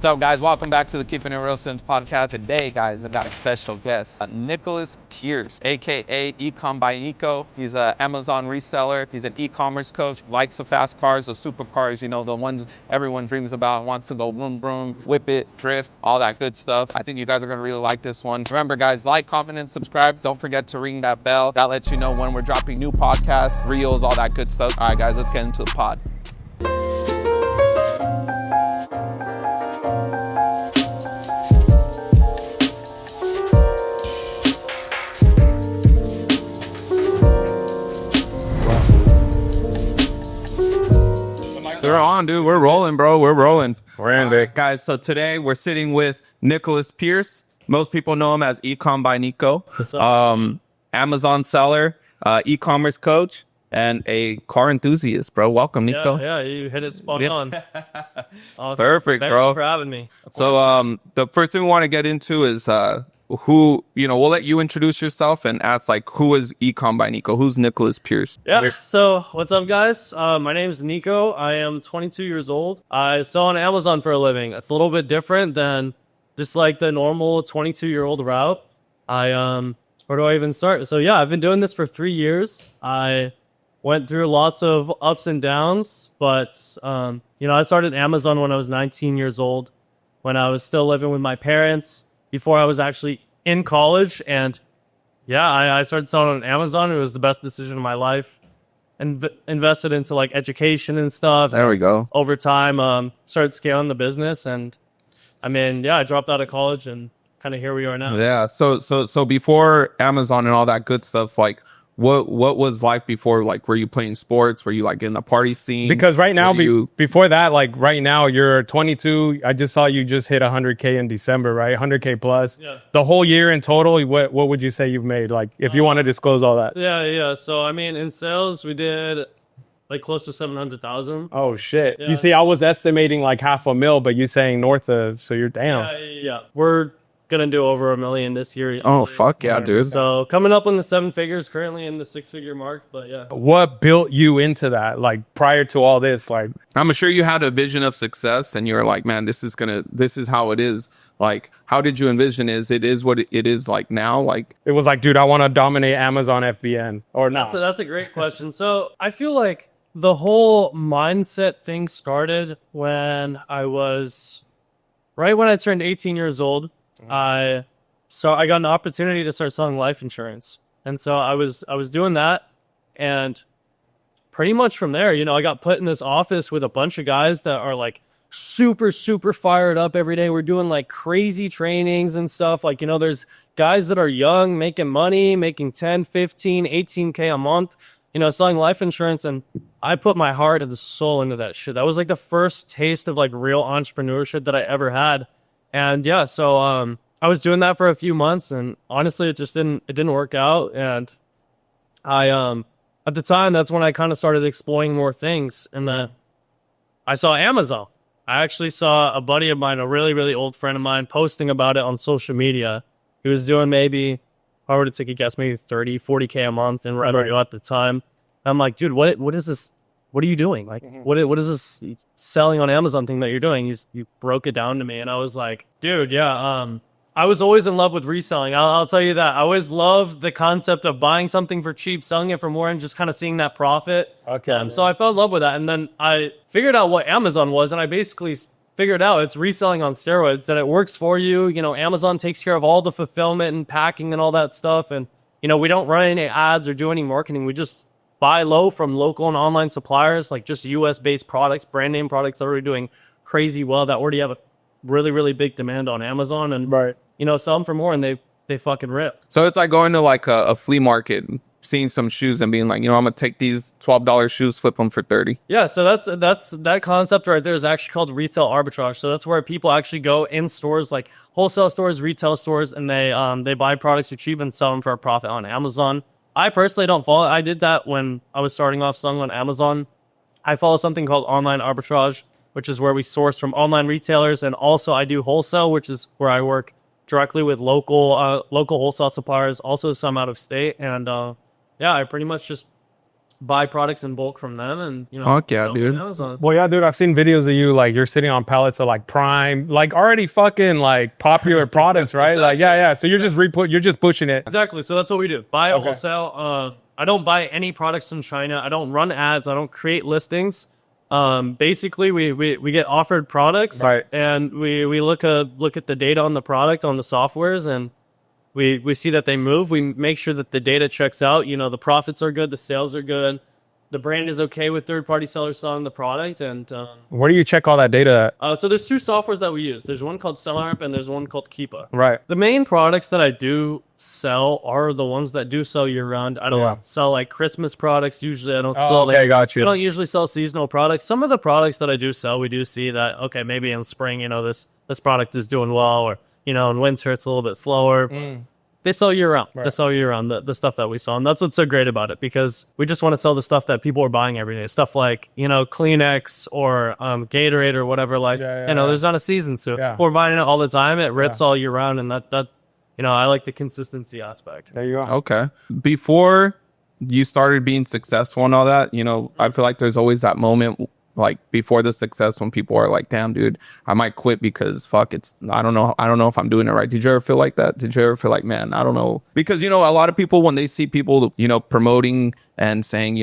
What's up, guys? Welcome back to the Keeping It Real Since Podcast. Today, guys, I've got a special guest, Nico Pierce, aka Ecom by Nico. He's an Amazon reseller. He's an e-commerce coach. Likes the fast cars, the supercars, you know, the ones everyone dreams about. Wants to go vroom vroom, whip it, drift, all that good stuff. I think you guys are gonna really like this one. Remember, guys, like, comment, and subscribe. Don't forget to ring that bell. That lets you know when we're dropping new podcasts, reels, all that good stuff. All right, guys, let's get into the pod. We're on, dude. We're rolling, bro. We're rolling. We're in there. Guys, so today we're sitting with Nico Pierce. Most people know him as Ecom by Nico. Amazon seller, e-commerce coach, and a car enthusiast, bro. Welcome, Nico. Yeah, you hit it spot on. Awesome. Perfect, Thank bro. you for having me. So the first thing we want to get into is who, you know, we'll let you introduce yourself and ask, like, who is Ecom by Nico? Who's Nicholas Pierce? Yeah, so what's up, guys? My name is Nico. I am 22 years old. I sell on Amazon for a living. It's a little bit different than just like the normal 22-year-old route. Where do I even start? So yeah, I've been doing this for 3 years. I went through lots of ups and downs, but you know, I started Amazon when I was 19 years old, when I was still living with my parents, before I was actually in college. And yeah, I started selling on Amazon. It was the best decision of my life. And invested into like education and stuff. There we go. Over time, started scaling the business, and I mean, yeah, I dropped out of college, and kind of here we are now. Yeah. So before Amazon and all that good stuff, like, what was life before? Like, were you playing sports? Were you like in the party scene? Because right now, you... before that, like right now, you're 22. I just saw you just hit 100K in December, right? 100K plus. Yeah. The whole year in total, what would you say you've made? Like, if you want to disclose all that. Yeah. So I mean, in sales, we did like close to 700,000. Oh shit! Yeah. You see, I was estimating like $500,000, but you saying north of, so you're damn. Yeah. We're gonna do over $1 million this year. Oh, fuck yeah, dude. So coming up on the 7 figures, currently in the 6-figure mark, but yeah. What built you into that? Like prior to all this, like I'm sure you had a vision of success and you were like, man, this is how it is. Like, how did you envision it is what it is like now? Like, it was like, dude, I want to dominate Amazon FBN or not? That's a great question. So I feel like the whole mindset thing started when I turned 18 years old. I got an opportunity to start selling life insurance. And so I was doing that, and pretty much from there, you know, I got put in this office with a bunch of guys that are like super, super fired up every day. We're doing like crazy trainings and stuff. Like, you know, there's guys that are young, making money, making 10, 15, 18K a month, you know, selling life insurance. And I put my heart and soul into that shit. That was like the first taste of like real entrepreneurship that I ever had. And yeah, so I was doing that for a few months, and honestly, it didn't work out. And I at the time, that's when I kind of started exploring more things, and then I saw Amazon. I actually saw a buddy of mine, a really, really old friend of mine, posting about it on social media. He was doing maybe, if I were to take a guess, maybe 30, 40K a month in revenue at the time. I'm like, dude, what is this? What are you doing? Like, what is this selling on Amazon thing that you're doing? You broke it down to me, and I was like, dude, yeah. I was always in love with reselling. I'll tell you that. I always loved the concept of buying something for cheap, selling it for more, and just kind of seeing that profit. Okay. So I fell in love with that, and then I figured out what Amazon was, and I basically figured out it's reselling on steroids. That it works for you. You know, Amazon takes care of all the fulfillment and packing and all that stuff, and you know, we don't run any ads or do any marketing. We just buy low from local and online suppliers, like just US-based products, brand name products that are doing crazy well, that already have a really, really big demand on Amazon, and you know, sell them for more, and they fucking rip. So it's like going to like a flea market, seeing some shoes and being like, you know, I'm gonna take these $12 shoes, flip them for 30. Yeah, so that's that concept right there is actually called retail arbitrage. So that's where people actually go in stores, like wholesale stores, retail stores, and they buy products for cheap and sell them for a profit on Amazon. I personally don't follow it. I did that when I was starting off selling on Amazon. I follow something called online arbitrage, which is where we source from online retailers, and also I do wholesale, which is where I work directly with local wholesale suppliers, also some out of state. And yeah, I pretty much just buy products in bulk from them, and Fuck yeah, sell dude. on Amazon. Well, yeah, dude, I've seen videos of you like you're sitting on pallets of like Prime, like already fucking like popular products, right? Like, yeah. So you're just pushing it. Exactly. So that's what we do. Buy Okay. wholesale. I don't buy any products from China. I don't run ads. I don't create listings. Basically, we get offered products, Right. and we look at the data on the product on the softwares, and we see that they move. We make sure that the data checks out. The profits are good, the sales are good, the brand is okay with third-party sellers selling the product, and Where do you check all that data at? so there's two softwares that we use. There's one called SellerApp and there's one called Keepa. Right. The main products that I do sell are the ones that do sell year round. I don't sell like Christmas products. Usually I don't sell okay, got you. I don't usually sell seasonal products. Some of the products that I do sell, we do see that, okay, maybe in spring, this product is doing well, or, in winter it's a little bit slower. They sell year round. Right. They sell year round, the stuff that we sell. And that's what's so great about it, because we just want to sell the stuff that people are buying every day. Stuff like, Kleenex or Gatorade or whatever. Like, there's not a season. So people are buying it all the time. It rips all year round. And that I like the consistency aspect. There you go. Okay. Before you started being successful and all that, I feel like there's always that moment like before the success when people are like, damn, dude, I might quit because fuck, I don't know if I'm doing it right. Did you ever feel like that? Did you ever feel like, man, I don't know? Because, a lot of people, when they see people, promoting and saying,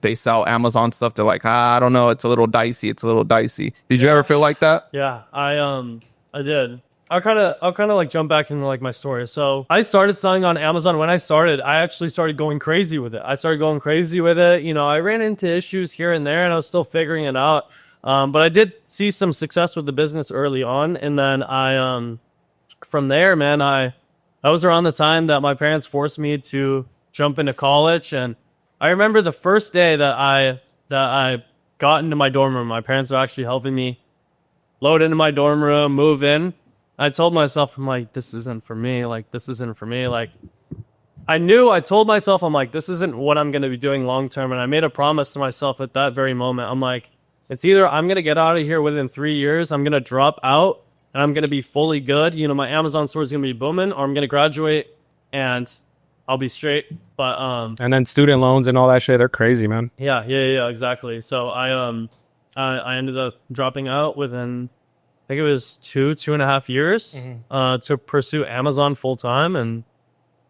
they sell Amazon stuff, they're like, I don't know, it's a little dicey. Did you ever feel like that? Yeah, I did. I'll kind of like jump back into like my story. So I started selling on Amazon. When I started, I actually started going crazy with it. I ran into issues here and there, and I was still figuring it out. But I did see some success with the business early on, and then from there, man, that was around the time that my parents forced me to jump into college. And I remember the first day that I got into my dorm room. My parents were actually helping me load into my dorm room, move in. I told myself, I'm like, this isn't for me. Like, this isn't for me. Like, I told myself, I'm like, this isn't what I'm going to be doing long term. And I made a promise to myself at that very moment. I'm like, it's either I'm going to get out of here within 3 years, I'm going to drop out, and I'm going to be fully good. My Amazon store is going to be booming, or I'm going to graduate and I'll be straight. But And then student loans and all that shit, they're crazy, man. Yeah, exactly. So I ended up dropping out within, I think it was 2.5 years to pursue Amazon full time. And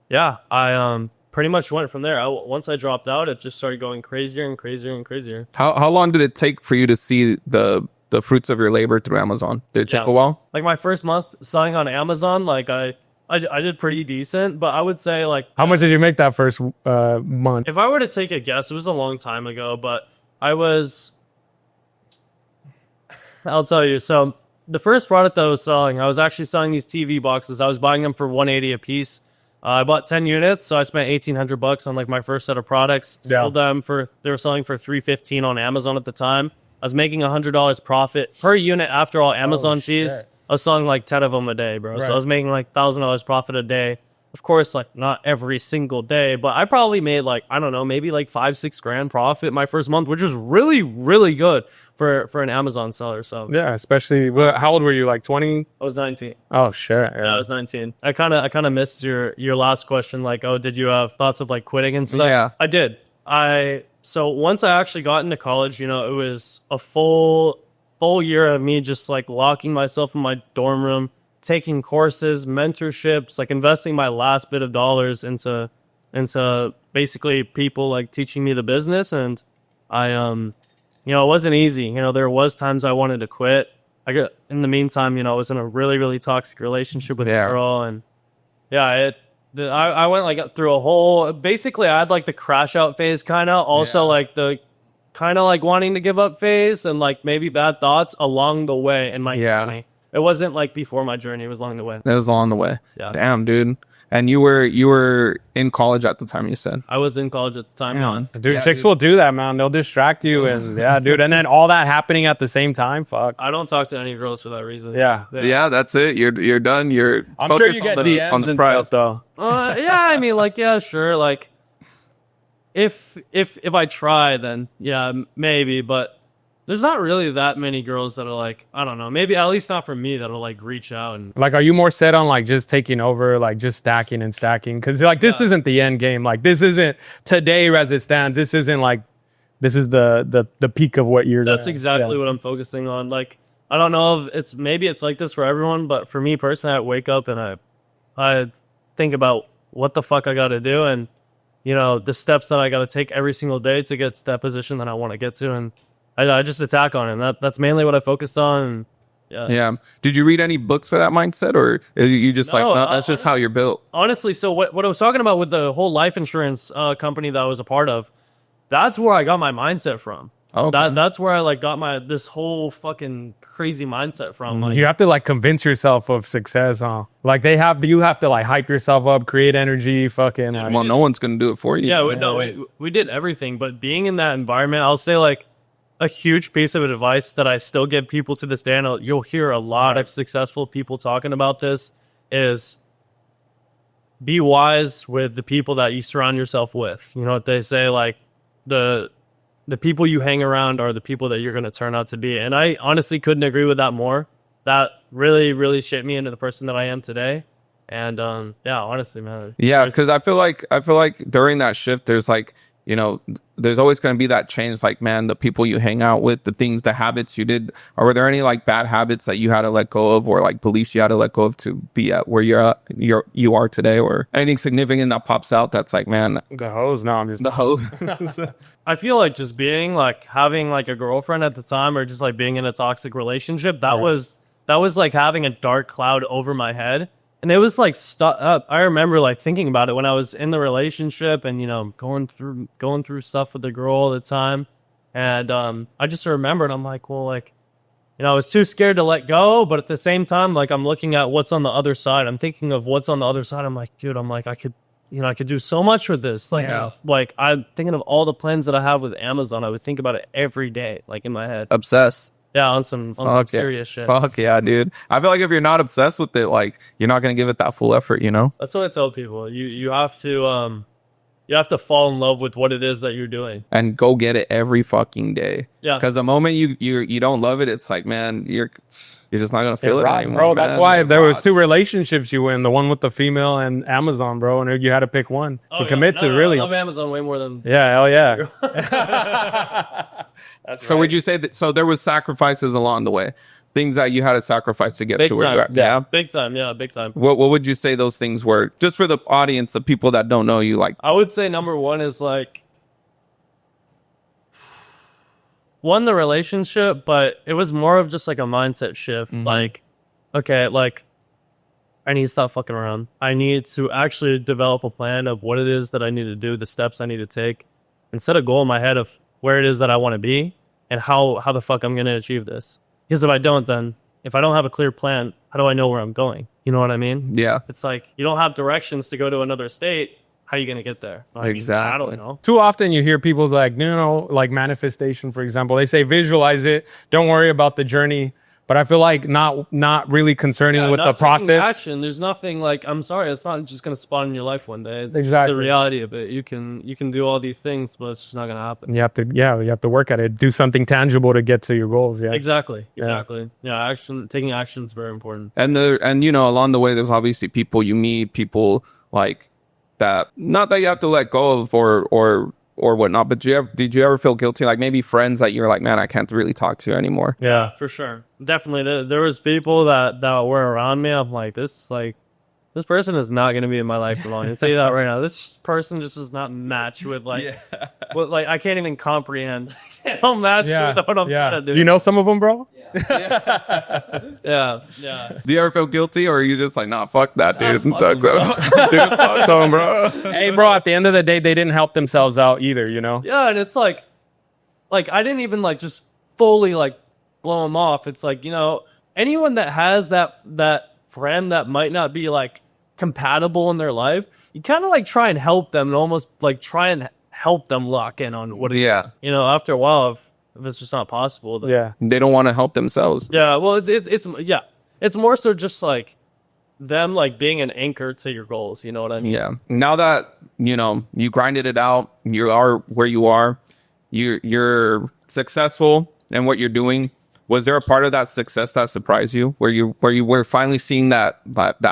yeah, I pretty much went from there. Once I dropped out, it just started going crazier and crazier and crazier. How long did it take for you to see the fruits of your labor through Amazon? Did it take a while? Like my first month selling on Amazon, like I did pretty decent, but I would say like, How much did you make that first month? if I were to take a guess, it was a long time ago, but I'll tell you. So the first product that I was selling, I was actually selling these TV boxes. I was buying them for $180 a piece. I bought 10 units, so I spent $1,800 on like my first set of products. Sold them they were selling for $315 on Amazon at the time. I was making $100 profit per unit after all Amazon fees. I was selling like 10 of them a day, bro. So I was making like $1,000 profit a day. Of course, like not every single day, but I probably made like, I don't know, maybe like $5-6 grand profit my first month, which is really, really good for an Amazon seller. So Yeah, especially, how old were you? Like 20? I was 19. Oh, shit. Yeah, I was 19. I kind of missed your last question. Like, oh, did you have thoughts of like quitting and stuff? Yeah. I did. So once I actually got into college, it was a full year of me just like locking myself in my dorm room, taking courses, mentorships, like investing my last bit of dollars into basically people like teaching me the business. And it wasn't easy. There was times I wanted to quit. In the meantime, I was in a really, really toxic relationship with a girl, and I went like through a whole, basically I had like the crash out phase kind of, also like the kind of like wanting to give up phase, and like maybe bad thoughts along the way in my journey. It wasn't like before my journey, it was along the way. It was along the way. Yeah. Damn, dude. And you were in college at the time, you said? I was in college at the time. Dude, chicks will do that, man. They'll distract you. And yeah, dude. And then all that happening at the same time. Fuck. I don't talk to any girls for that reason. Yeah. Yeah, that's it. You're done. You're I'm sure focused you get on DMs the and prize. stuff, though. Yeah, I mean, like, yeah, sure. Like, if I try, then yeah, maybe. But There's not really that many girls that are like, I don't know, maybe at least not for me, that'll like reach out and Like, are you more set on like just taking over, like just stacking and stacking? Because like this isn't the end game. Like this isn't today as it stands. This isn't like this is the peak of what you're. That's exactly what I'm focusing on. Like, I don't know if maybe it's like this for everyone, but for me personally, I wake up and I think about what the fuck I got to do, and you know the steps that I got to take every single day to get to that position that I want to get to, and I just attack on it. And that's mainly what I focused on. And Yeah. Did you read any books for that mindset, or are you just No, like, no, that's just how you're built? honestly, so what I was talking about with the whole life insurance company that I was a part of, that's where I got my mindset from. Okay. That's where I like got this whole fucking crazy mindset from. Like, You have to like convince yourself of success, huh? Like you have to like hype yourself up, create energy, fucking. Like, Well, no one's gonna do it for you. yeah, we did everything, but being in that environment, I'll say like a huge piece of advice that I still give people to this day, and you'll hear a lot of successful people talking about this, is be wise with the people that you surround yourself with. You know what they say, like the people you hang around are the people that you're going to turn out to be. And I honestly couldn't agree with that more. That really, really shaped me into the person that I am today. And yeah, honestly, man. Yeah, because I feel like during that shift, there's like, you know, there's always going to be that change. Like, man, the people you hang out with, the things, the habits you did. Or were there any like bad habits that you had to let go of, or like beliefs you had to let go of to be at where you are today, or anything significant that pops out that's like, man, the hose. No, I'm just the hose. I feel like just being like having like a girlfriend at the time, or just like being in a toxic relationship, that was like having a dark cloud over my head. And it was like I remember like thinking about it when I was in the relationship, and you know, going through stuff with the girl all the time. And I just remembered, I'm like, well, like, you know, I was too scared to let go, but at the same time, like, I'm looking at what's on the other side. I'm thinking of what's on the other side. I'm like, dude, I could do so much with this. Like, like I'm thinking of all the plans that I have with Amazon. I would think about it every day, like in my head. Obsessed. Yeah, on some serious shit. Fuck yeah, dude. I feel like if you're not obsessed with it, like, you're not gonna give it that full effort, you know? That's what I tell people. You have to fall in love with what it is that you're doing, And go get it every fucking day. Yeah. Because the moment you don't love it, it's like, man, you're just not gonna feel it anymore, bro. man. That's why It there was rots. 2 relationships you were in, the one with the female and Amazon, bro, and you had to pick one to commit to. Really, I love Amazon way more than hell yeah. So would you say that? So there was sacrifices along the way, things that you had to sacrifice to get big to where time. you're at. Yeah. Big time. Yeah, big time. What would you say those things were, just for the audience, the people that don't know you? Like, I would say number one is like the relationship, but it was more of just like a mindset shift. Like, okay, like I need to stop fucking around. I need to actually develop a plan of what it is that I need to do, the steps I need to take, and set a goal in my head of where it is that I want to be and how the fuck I'm going to achieve this. Because if I don't have a clear plan, how do I know where I'm going? You know what I mean? yeah, It's like you don't have directions to go to another state. How are you going to get there? I mean, Exactly. I don't know. Too often you hear people like, you know, like manifestation, for example. They say visualize it. Don't worry about the journey. But I feel like not really concerning with Not the taking process. action. There's nothing like, I'm sorry, it's not just going to spawn in your life one day. It's just Exactly. the reality of it. You can do all these things, but it's just not going to happen. You have to work at it. Do something tangible to get to your goals. Yeah. Exactly. Yeah, taking action is very important. and you know, along the way, there's obviously people you meet, people like that. Not that you have to let go of or whatnot, but did you ever feel guilty? Like maybe friends that you're like, man, I can't really talk to anymore. Yeah, for sure. Definitely. There was people that were around me. I'm like, this person is not going to be in my life for long. I'll tell you that right now. This person just does not match with like, what, like I can't even comprehend. They don't match with what I'm trying to do. You know some of them, bro? Yeah. Do you ever feel guilty, or are you just like, nah, fuck that, dude? Dude, fuck them, bro. Hey, bro, at the end of the day, they didn't help themselves out either, you know? Yeah, and it's like I didn't even like just fully like blow them off. It's like, you know, anyone that has that friend that might not be like compatible in their life, you kind of like try and help them and almost like try and help them lock in on what it is. You know, after a while, if it's just not possible, then, They don't want to help themselves. yeah. Well, it's more so just like them like being an anchor to your goals. You know what I mean? Yeah. Now that, you know, you grinded it out, you are where you are, you're successful, and what you're doing, was there a part of that success that surprised you, where you were finally seeing that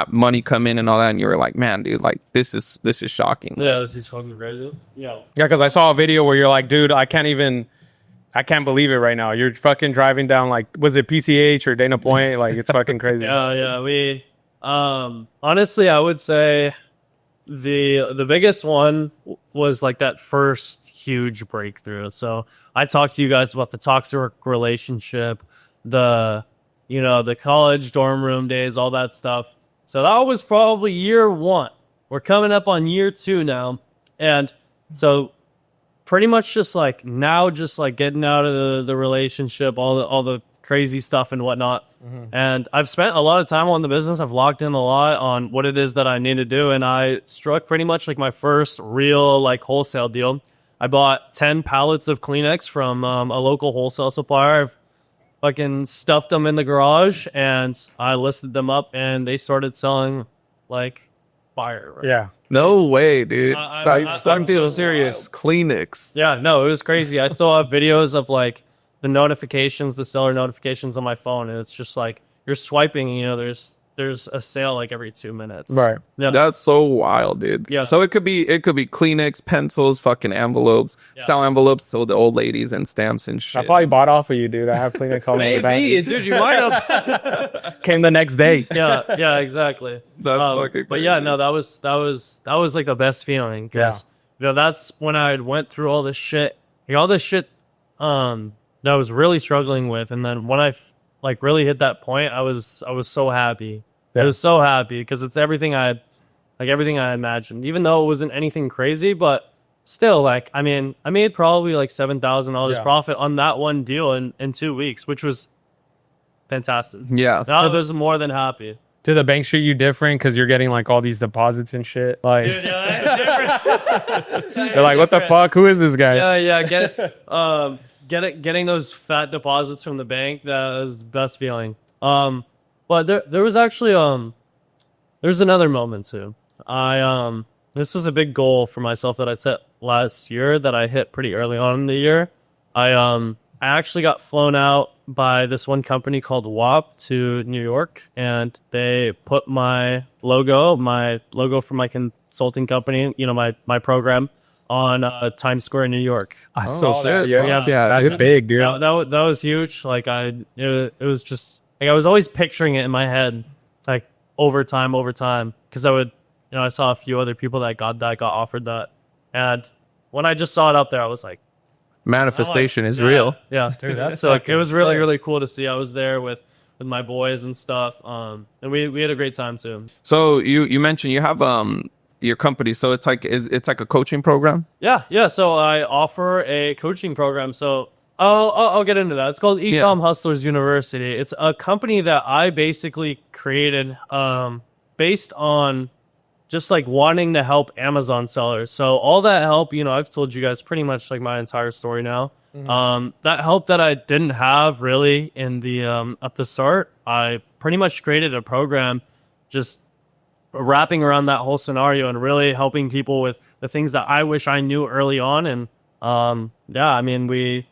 money come in and all that, and you were like, man, dude, like this is shocking. Yeah, this is fucking crazy. Yeah. Yeah, because I saw a video where you're like, dude, I can't believe it right now. You're fucking driving down, like, was it PCH or Dana Point? Like, it's fucking crazy. Yeah. We, honestly, I would say the biggest one was like that first huge breakthrough. So I talked to you guys about the toxic relationship, the college dorm room days, all that stuff. So that was probably year 1. We're coming up on year 2 now. And so pretty much just like getting out of the relationship, all the crazy stuff and whatnot. And I've spent a lot of time on the business. I've logged in a lot on what it is that I need to do. And I struck pretty much like my first real like wholesale deal. I bought 10 pallets of Kleenex from a local wholesale supplier. I've fucking stuffed them in the garage and I listed them up and they started selling like fire. Right? Yeah. No way, dude. I'm so serious. Kleenex. Yeah, no, it was crazy. I still have videos of like the notifications, the seller notifications on my phone, and it's just like you're swiping. There's a sale like every 2 minutes. Right. Yeah. That's so wild, dude. Yeah. So it could be Kleenex, pencils, fucking envelopes, sell envelopes to the old ladies and stamps and shit. I probably bought off of you, dude. I have Kleenex all in the Maybe, back. dude, you might have. Came the next day. Yeah, exactly. That's fucking But yeah, crazy. no, that was like the best feeling because that's when I went through all this shit, that I was really struggling with, and then when I like really hit that point, I was so happy. Yeah. I was so happy because it's everything I imagined, even though it wasn't anything crazy, but still, like, I mean, I made probably like $7,000 profit on that one deal in 2 weeks, which was fantastic. Yeah. I was more than happy. Did the bank treat you different because you're getting like all these deposits and shit? Like, Dude, yeah, they're like, what the fuck? Who is this guy? Getting those fat deposits from the bank, that was the best feeling. But there was actually there's another moment too. This was a big goal for myself that I set last year that I hit pretty early on in the year. I actually got flown out by this one company called WAP to New York, and they put my logo for my consulting company, my program, on Times Square in New York. I saw that. Yeah. That's big, dude. That was huge. Like it was just like I was always picturing it in my head, like over time, because I saw a few other people that got offered that, and when I just saw it up there, I was like, Manifestation is real. yeah, Dude, that's so like, it fucking was really sick. really cool to see. I was there with my boys and stuff, and we had a great time too. So you mentioned you have your company, so it's like a coaching program. Yeah. So I offer a coaching program. So I'll get into that. It's called Ecom Hustlers University. It's a company that I basically created based on just like wanting to help Amazon sellers. So all that help, I've told you guys pretty much like my entire story now. That help that I didn't have really in the at the start, I pretty much created a program just wrapping around that whole scenario and really helping people with the things that I wish I knew early on. And we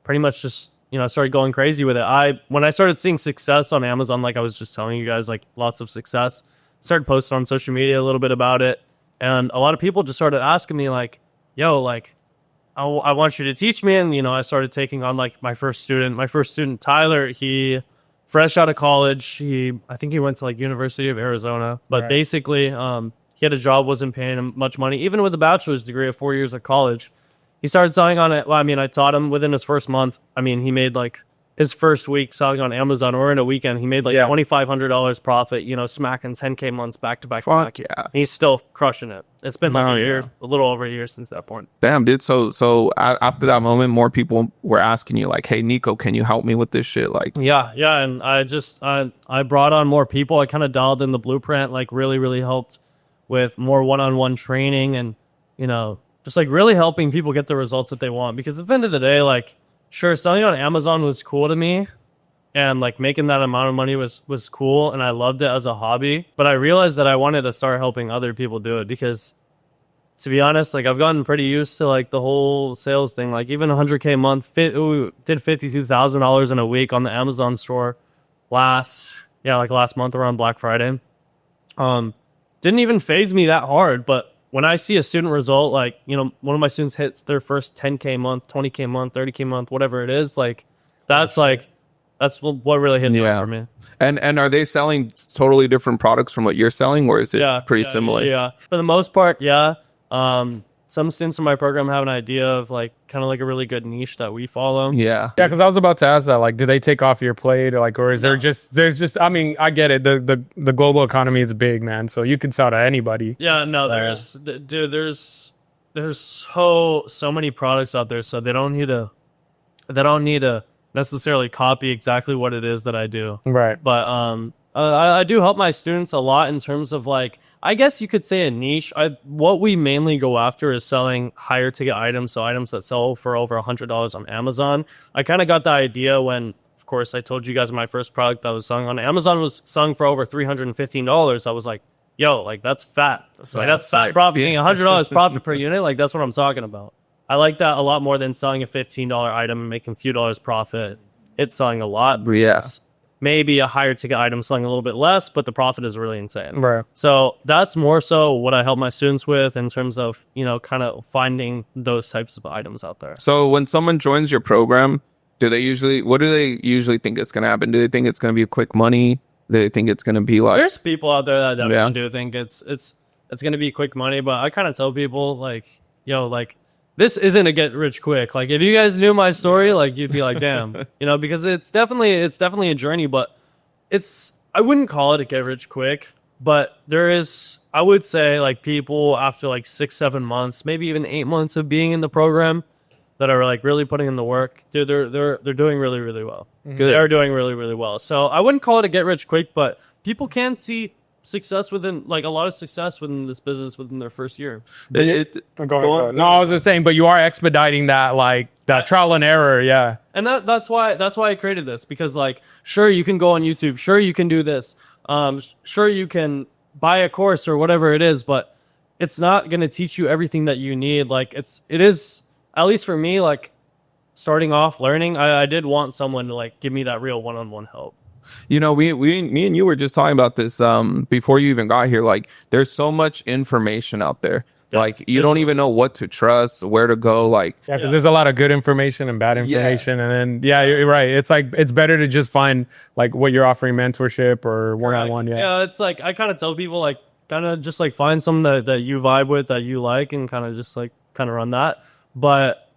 pretty much just started going crazy with it. When I started seeing success on Amazon, like I was just telling you guys, like lots of success, started posting on social media a little bit about it, and a lot of people just started asking me like, yo, like I want you to teach me. And I started taking on like my first student Tyler. He fresh out of college, I think he went to like University of Arizona, but basically he had a job, wasn't paying him much money, even with a bachelor's degree of 4 years of college. He started selling on it. Well, I taught him within his first month. He made like his first week selling on Amazon, or in a weekend, he made like $2,500 profit, smacking 10K months back to back. Fuck yeah. And he's still crushing it. It's been like a little over a year since that point. Damn, dude. So after that moment, more people were asking you like, hey, Nico, can you help me with this shit? Like, Yeah. And I brought on more people. I kind of dialed in the blueprint, like really, really helped with more one-on-one training and, just like really helping people get the results that they want. Because at the end of the day, like, sure, selling on Amazon was cool to me, and like making that amount of money was cool, and I loved it as a hobby. But I realized that I wanted to start helping other people do it, because to be honest, like I've gotten pretty used to like the whole sales thing. Like even 100K a month, we did $52,000 in a week on the Amazon store last month around Black Friday. Didn't even phase me that hard, but when I see a student result, like, you know, one of my students hits their first 10K a month, 20K a month, 30K a month, whatever it is, like that's what really hits for me. And are they selling totally different products from what you're selling, or is it pretty similar? Yeah, for the most part, yeah. Some students in my program have an idea of like kind of like a really good niche that we follow. Yeah. Yeah, because I was about to ask that. Like, do they take off your plate, or like, or is there's just? I mean, I get it. The global economy is big, man. So you can sell to anybody. Yeah, no, there's so many products out there, so they don't need to necessarily copy exactly what it is that I do. Right. But I do help my students a lot in terms of like, I guess you could say a niche. What we mainly go after is selling higher ticket items, so items that sell for over $100 on Amazon. I kind of got the idea when, of course, I told you guys my first product that was selling on Amazon was selling for over $315. I was like, yo, like that's fat. So like, that's fat profit. $100 profit per unit, like that's what I'm talking about. I like that a lot more than selling a $15 item and making a few dollars profit. It's selling a lot. Yeah. Maybe a higher ticket item selling a little bit less, but the profit is really insane. Right. So that's more so what I help my students with in terms of, you know, kind of finding those types of items out there. So when someone joins your program, what do they usually think is going to happen? Do they think it's going to be quick money? Do they think it's going to be like... There's people out there that definitely do think it's going to be quick money, but I kind of tell people like, yo, like, this isn't a get rich quick. Like if you guys knew my story, like you'd be like, damn, you know, because it's definitely a journey, but I wouldn't call it a get rich quick, but I would say like people after like 6-7 months, maybe even 8 months of being in the program that are like really putting in the work, dude, they're doing really, really well. Good. They're doing really, really well. So I wouldn't call it a get rich quick, but people can see success within like a lot of success within this business within their first year. Go ahead. No, I was just saying, but you are expediting that, like that trial and error. Yeah. And that's why I created this, because like, sure, you can go on YouTube. Sure, you can do this. Sure, you can buy a course or whatever it is, but it's not going to teach you everything that you need. Like it is, at least for me, like starting off learning, I did want someone to like give me that real one-on-one help. You know, me and you were just talking about this before you even got here. Like, there's so much information out there. Yeah, like, you don't even know what to trust, where to go. Like, yeah, because there's a lot of good information and bad information. And then, yeah, you're right. It's like, it's better to just find like what you're offering, mentorship or one-on-one. Yeah. It's like, I kind of tell people like, kind of just like find someone that you vibe with, that you like, and kind of just like kind of run that. But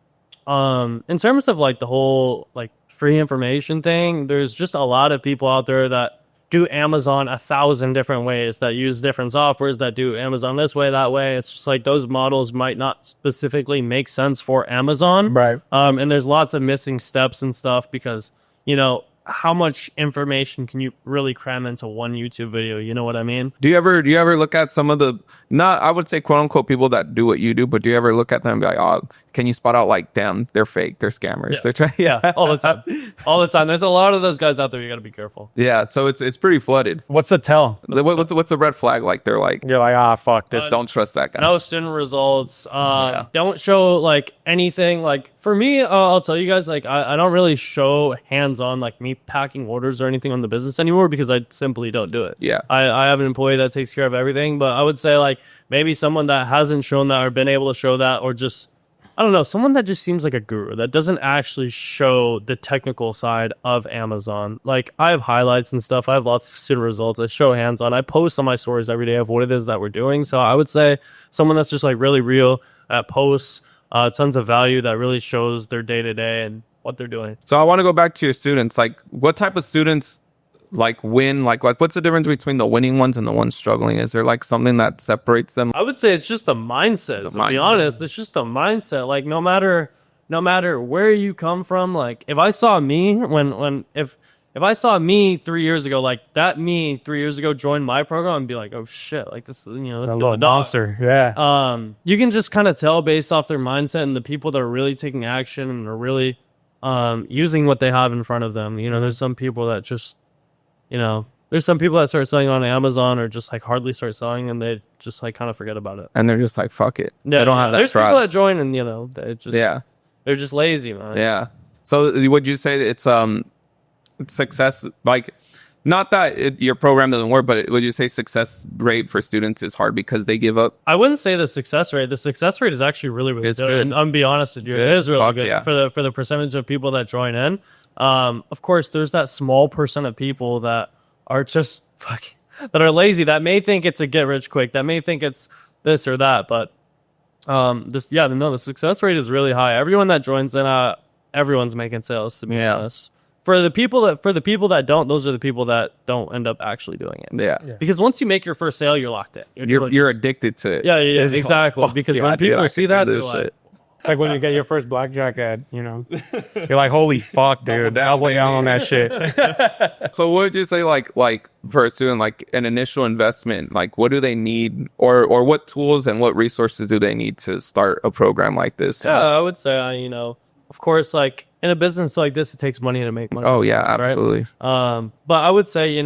in terms of like the whole like free information thing, there's just a lot of people out there that do Amazon 1,000 different ways, that use different softwares, that do Amazon this way, that way. It's just like those models might not specifically make sense for Amazon. Right. And there's lots of missing steps and stuff because, you know, how much information can you really cram into one YouTube video? You know what I mean? Do you ever look at some of the, not, I would say quote unquote people that do what you do, but do you ever look at them and be like, oh, can you spot out like, damn, they're fake, they're scammers, yeah. they're trying? Yeah, all the time. All the time. There's a lot of those guys out there. You got to be careful. Yeah, so it's pretty flooded. What's the tell? What's the red flag? Like they're like, you're like, fuck this. Don't trust that guy. No student results. Don't show like anything. Like for me, I'll tell you guys, like I don't really show hands-on like me packing orders or anything on the business anymore because I simply don't do it. Yeah. I have an employee that takes care of everything, but I would say like maybe someone that hasn't shown that or been able to show that, or just, I don't know, someone that just seems like a guru that doesn't actually show the technical side of Amazon. Like I have highlights and stuff. I have lots of student results. I show hands-on. I post on my stories every day of what it is that we're doing. So I would say someone that's just like really real, that posts tons of value, that really shows their day-to-day and what they're doing. So I want to go back to your students. Like what type of students like win? Like what's the difference between the winning ones and the ones struggling? Is there like something that separates them? I would say it's just the mindset. To be honest, it's just the mindset. Like no matter where you come from, like if I saw me if I saw me 3 years ago, like that me 3 years ago joined my program and be like, oh shit, like this, you know, this a little monster. Yeah. You can just kind of tell based off their mindset and the people that are really taking action and are really using what they have in front of them. You know, there's some people that just, you know, there's some people that start selling on Amazon or just like hardly start selling, and they just like kind of forget about it. And they're just like, fuck it. Yeah, They don't have that there's trust. people that join, and they just Yeah. they're just lazy, man. Yeah. So would you say that it's success, like, not that your program doesn't work, but would you say success rate for students is hard because they give up? I wouldn't say the success rate. The success rate is actually really, really It's good. good. And I'm be honest with you, Good. it is really Fuck good yeah. for the percentage of people that join in. Of course, there's that small percent of people that are just that are lazy, that may think it's a get rich quick, that may think it's this or that, but the success rate is really high. Everyone that joins in, everyone's making sales, to be honest. For the people that don't, those are the people that don't end up actually doing it. Yeah. Because once you make your first sale, you're locked in. You're addicted to it. Yeah, exactly. Because when people see that, they're like, It's like when you get your first blackjack ad, you're like, holy fuck, dude. Double down on that shit. So what would you say, like for a student, like an initial investment, like what do they need, or what tools and what resources do they need to start a program like this? yeah, I would say, of course, like in a business like this, it takes money to make money. Oh yeah, right? absolutely. But I would say,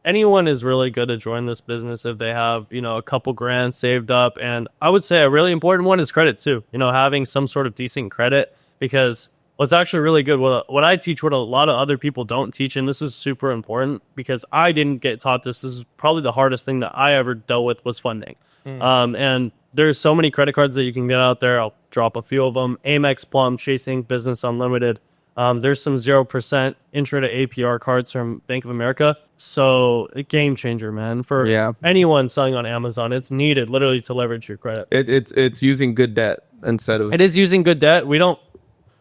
anyone is really good to join this business if they have, a couple grand saved up. And I would say a really important one is credit too. Having some sort of decent credit, because what's actually really good, what I teach, what a lot of other people don't teach, and this is super important because I didn't get taught this. This is probably the hardest thing that I ever dealt with, was funding. And there's so many credit cards that you can get out there. I'll drop a few of them. Amex, Plum, Chasing, Business Unlimited. There's some 0% intro to APR cards from Bank of America. So a game changer, man. For anyone selling on Amazon, it's needed literally to leverage your credit. It's using good debt instead of. It is using good debt.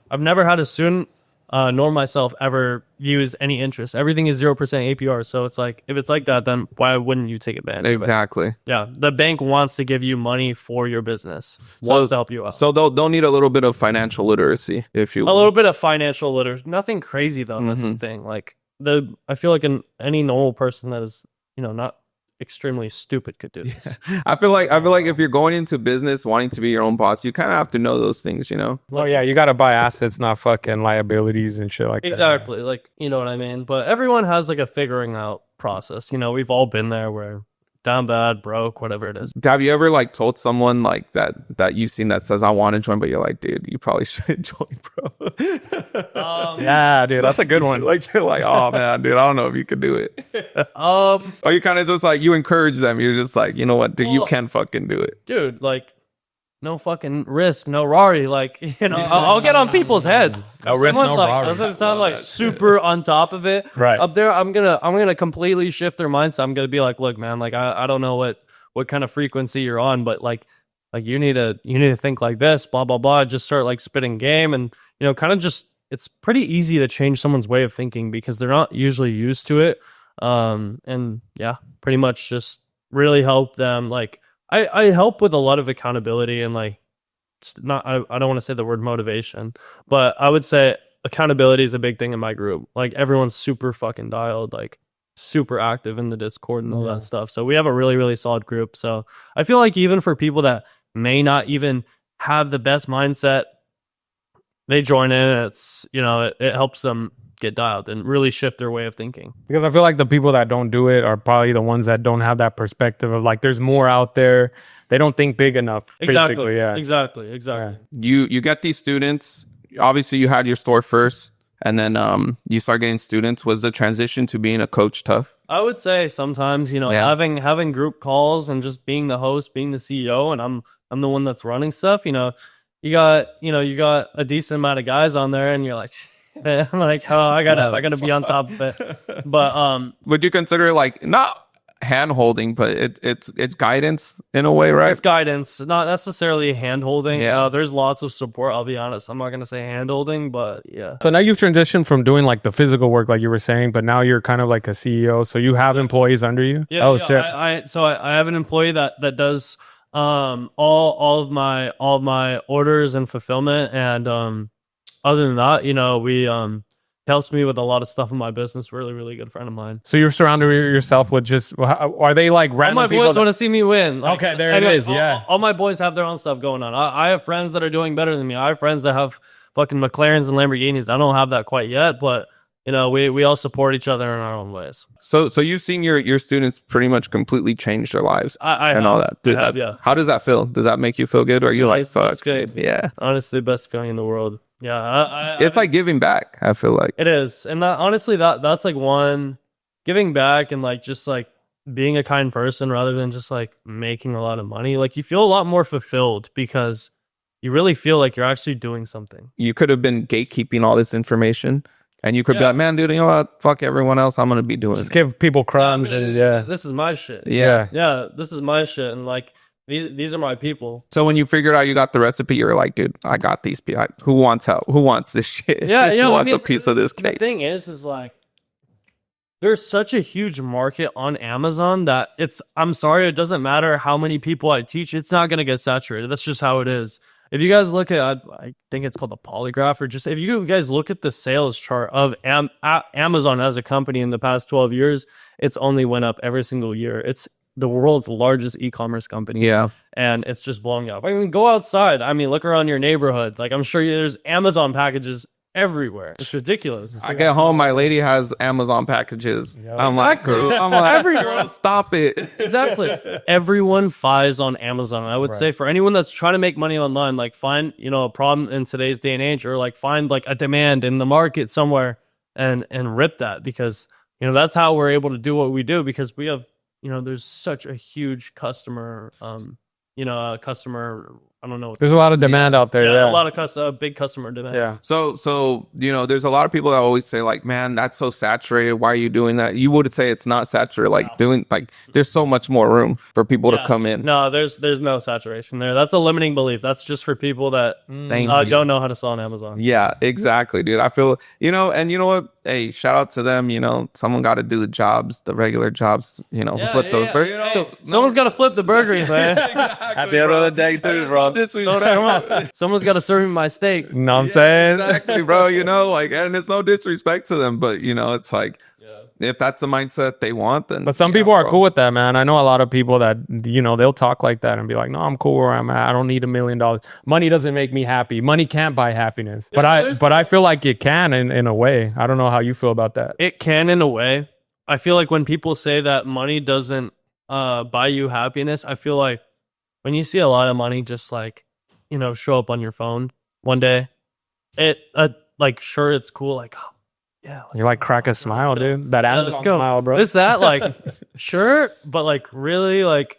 I've never had a student nor myself ever use any interest. Everything is 0% APR. So it's like, if it's like that, then why wouldn't you take advantage of it? Exactly. Yeah. The bank wants to give you money for your business. Wants to help you out. So they'll need a little bit of financial literacy, if you will. A little bit of financial literacy. Nothing crazy though. That's the thing. Like I feel like any normal person that is, not extremely stupid could do this. I feel like if you're going into business wanting to be your own boss, you kind of have to know those things, Oh yeah, you got to buy assets, not fucking liabilities and shit like that. Exactly. Like, you know what I mean? But everyone has like a figuring out process. We've all been there where down bad, broke, whatever it is. Have you ever like told someone like that you've seen that says I want to join, but you're like, dude, you probably shouldn't join, bro? Yeah, dude, that's a good one. Like you're like, oh man, dude, I don't know if you could do it. Or you kind of just like, you encourage them. You're just like, you know what, dude, you can fucking do it, dude. Like, no fucking risk, no Rari. Like, I'll get on people's heads. No risk, no Rari. Doesn't sound like super on top of it. Right. Up there, I'm gonna completely shift their mindset. I'm gonna be like, look, man, like I don't know what kind of frequency you're on, but like you need to think like this, blah blah blah. Just start like spitting game, and kind of just, it's pretty easy to change someone's way of thinking because they're not usually used to it. And yeah, pretty much just really help them. Like, I help with a lot of accountability and like, I don't want to say the word motivation, but I would say accountability is a big thing in my group. Like, everyone's super fucking dialed, like super active in the Discord and all that stuff. So we have a really, really solid group. So I feel like even for people that may not even have the best mindset, they join in. It's, it helps them get dialed and really shift their way of thinking. Because I feel like the people that don't do it are probably the ones that don't have that perspective of like, there's more out there. They don't think big enough. Exactly. Basically, yeah. Exactly. Yeah. You get these students. Obviously, you had your store first, and then you start getting students. Was the transition to being a coach tough? I would say sometimes, having group calls and just being the host, being the CEO, and I'm the one that's running stuff. You got a decent amount of guys on there, and you're like, I'm like, oh, I gotta be on top of it. But would you consider it like not hand holding, but it's guidance in a way, right? It's guidance, not necessarily hand holding. Yeah. There's lots of support. I'll be honest. I'm not gonna say hand holding, but yeah. So now you've transitioned from doing like the physical work, like you were saying, but now you're kind of like a CEO. So you have employees under you. Yeah. Oh yeah, shit. I have an employee that does all of my orders and fulfillment, and other than that, we helps me with a lot of stuff in my business. Really, really good friend of mine. So you're surrounding yourself with just, are they like random all my people boys want to see me win. Like, okay, there it is. Yeah. All my boys have their own stuff going on. I have friends that are doing better than me. I have friends that have fucking McLarens and Lamborghinis. I don't have that quite yet, but you know, we all support each other in our own ways. So you've seen your students pretty much completely change their lives I and have. all that. Dude, I have, yeah. How does that feel? Does that make you feel good? Or are you like, It's fuck, good. dude, yeah? Honestly, best feeling in the world. Yeah, It's like giving back, I feel like. it is, and that honestly, that's like one giving back and like just like being a kind person rather than just like making a lot of money. Like you feel a lot more fulfilled because you really feel like you're actually doing something. You could have been gatekeeping all this information, and you could be Yeah. like, man, dude, you know what? Fuck everyone else. I'm gonna be doing Just it. give people crumbs and This is my shit. Yeah. Yeah, this is my shit, and like these are my people. So when you figured out you got the recipe, you were like, dude, I got these people. Who wants help? Who wants this shit? Yeah, Who wants a piece of this The cake? thing is like there's such a huge market on Amazon that I'm sorry, it doesn't matter how many people I teach, it's not gonna get saturated. That's just how it is. If you guys look at, I think it's called the polygraph, or just if you guys look at the sales chart of Amazon as a company in the past 12 years, it's only went up every single year. It's the world's largest e-commerce company. Yeah. And it's just blowing up. I mean, go outside. I mean, look around your neighborhood. Like, I'm sure there's Amazon packages everywhere. It's ridiculous. It's I like, get home, my lady has Amazon packages. I'm like, girl, stop it. exactly. Everyone fies on Amazon. I would say for anyone that's trying to make money online, like find, you know, a problem in today's day and age, or like find like a demand in the market somewhere and rip that, because, you know, that's how we're able to do what we do, because we have, you know, there's such a huge customer, I don't know. What there's a lot of demand out there. yeah, Yeah, a lot of big customer demand. yeah. So you know, there's a lot of people that always say like, man, that's so saturated. Why are you doing that? You would say it's not saturated. Like there's so much more room for people to come in. No, there's no saturation there. That's a limiting belief. That's just for people that Thank you. don't know how to sell on Amazon. Yeah, exactly, dude. I feel, you know, and you know what? Hey, shout out to them. You know, someone got to do the jobs, the regular jobs. You know, flip those burgers. Hey, someone's got to flip the burgers, man. At the end of the day, too, bro. Someone's got to serve me my steak. You know what I'm saying? Exactly, bro. You know, like, and it's no disrespect to them, but you know, it's like, if that's the mindset they want, then. But some yeah, people are bro. cool with that, man. I know a lot of people that, you know, they'll talk like that and be like, no, I'm cool where I'm at. I don't need $1 million. Money doesn't make me happy. Money can't buy happiness. But I feel like it can in a way. I don't know how you feel about that. It can in a way. I feel like when people say that money doesn't buy you happiness, I feel like when you see a lot of money just like, you know, show up on your phone one day, it like, sure, it's cool. Like, oh, yeah. You like crack a smile, dude. That Amazon Let's go. smile, bro. Is that like, sure, but like really, like,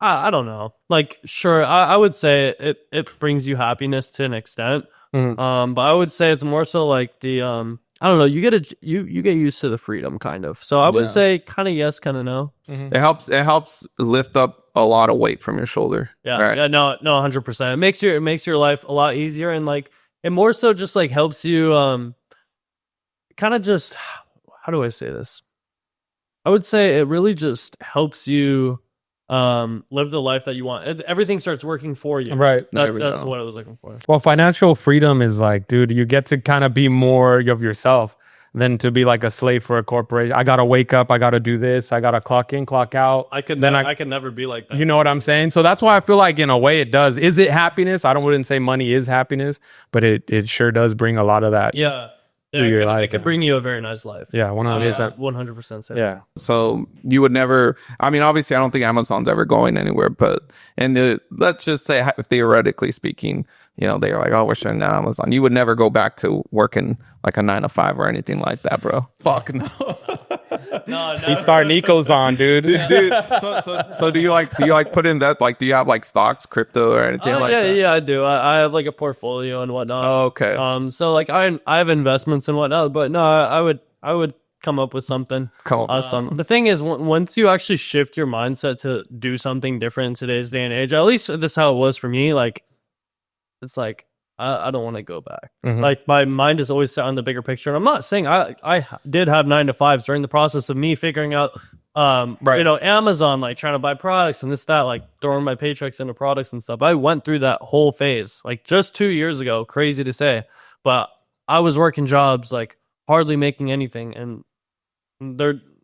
I don't know. Like, sure, I would say it brings you happiness to an extent. Mhm. But I would say it's more so like the I don't know. You get used to the freedom, kind of. So I would say kind of yes, kind of no. It helps lift up a lot of weight from your shoulder. Yeah, right? yeah, no, 100%. It makes your life a lot easier, and like it more so just like helps you kind of just, how do I say this? I would say it really just helps you live the life that you want. Everything starts working for you. Right. That's what I was looking for. Well, financial freedom is like, dude, you get to kind of be more of yourself than to be like a slave for a corporation. I got to wake up. I got to do this. I got to clock in, clock out. I could never be like that. You know what I'm saying? So that's why I feel like in a way it does. Is it happiness? Wouldn't say money is happiness, but it sure does bring a lot of that. Yeah. To your life. It could bring you a very nice life. Yeah, 100%. 100% say that. Yeah. So you would never, I mean, obviously I don't think Amazon's ever going anywhere, but let's just say theoretically speaking, you know, they're like, oh, we're shutting down Amazon. You would never go back to working like a 9-to-5 or anything like that, bro. Fuck no. No, He start Nico's on, dude. Dude, so do you like put in that, like, do you have like stocks, crypto or anything like that? Yeah, I do. I have like a portfolio and whatnot. Oh, okay. So like I have investments and whatnot, but no, I would come up with something. The thing is, once you actually shift your mindset to do something different in today's day and age, at least this is how it was for me. Like, it's like I don't want to go back. Like my mind is always set on the bigger picture. And I'm not saying I did have 9-to-5s during the process of me figuring out, you know, Amazon, like trying to buy products and this, that, like throwing my paychecks into products and stuff. I went through that whole phase, like just 2 years ago. Crazy to say, but I was working jobs, like hardly making anything, and